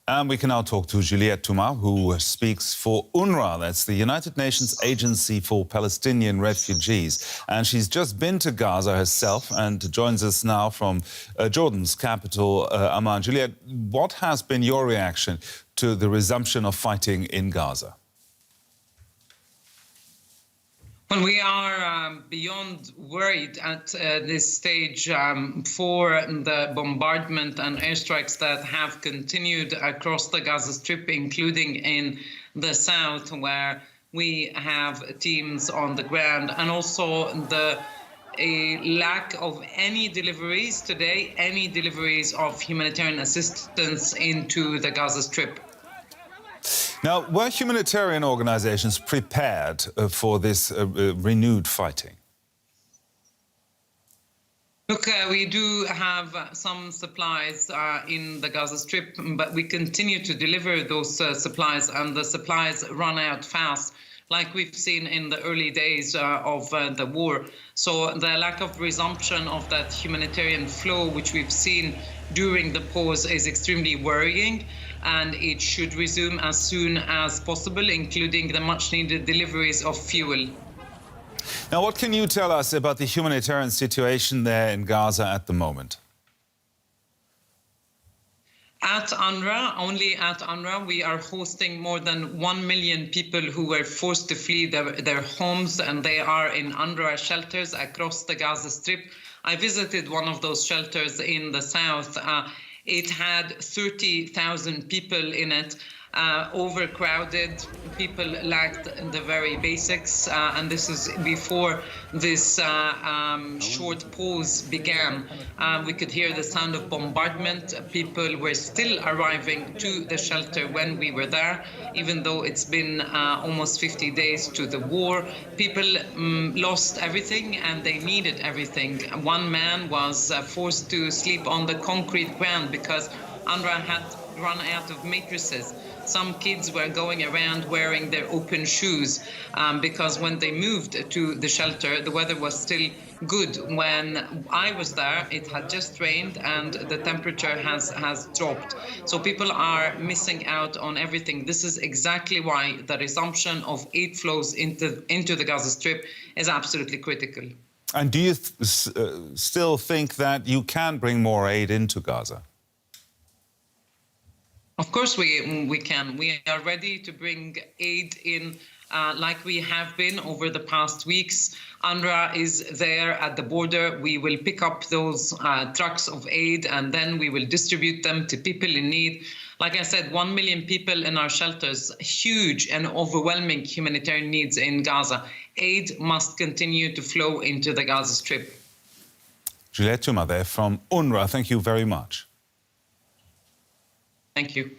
And we can now talk to Juliette Touma, who speaks for UNRWA, that's the United Nations Agency for Palestinian Refugees. And she's just been to Gaza herself and joins us now from Jordan's capital, Amman. Juliette, what has been your reaction to the resumption of fighting in Gaza? Well, we are beyond worried at this stage for the bombardment and airstrikes that have continued across the Gaza Strip, including in the south, where we have teams on the ground, and also the lack of any deliveries today, any deliveries of humanitarian assistance into the Gaza Strip. Now, were humanitarian organizations prepared for this renewed fighting? Look, we do have some supplies in the Gaza Strip, but we continue to deliver those supplies, and the supplies run out fast, like we've seen in the early days of the war. So the lack of resumption of that humanitarian flow, which we've seen during the pause, is extremely worrying, and it should resume as soon as possible, including the much-needed deliveries of fuel. Now, what can you tell us about the humanitarian situation there in Gaza at the moment? At UNRWA, only at UNRWA, we are hosting more than 1 million people who were forced to flee their homes, and they are in UNRWA shelters across the Gaza Strip. I visited one of those shelters in the south. It had 30,000 people in it, overcrowded. People lacked the very basics, and this is before this short pause began. We could hear the sound of bombardment. People were still arriving to the shelter when we were there, even though it's been almost 50 days to the war. People lost everything, and they needed everything. One man was forced to sleep on the concrete ground because UNRWA had run out of mattresses. Some kids were going around wearing their open shoes because when they moved to the shelter, the weather was still good. When I was there, it had just rained and the temperature has dropped. So people are missing out on everything. This is exactly why the resumption of aid flows into the Gaza Strip is absolutely critical. And do you still think that you can bring more aid into Gaza? Of course we can. We are ready to bring aid in like we have been over the past weeks. UNRWA is there at the border. We will pick up those trucks of aid, and then we will distribute them to people in need. Like I said, 1 million people in our shelters, huge and overwhelming humanitarian needs in Gaza. Aid must continue to flow into the Gaza Strip. Juliette Touma there from UNRWA, thank you very much. Thank you.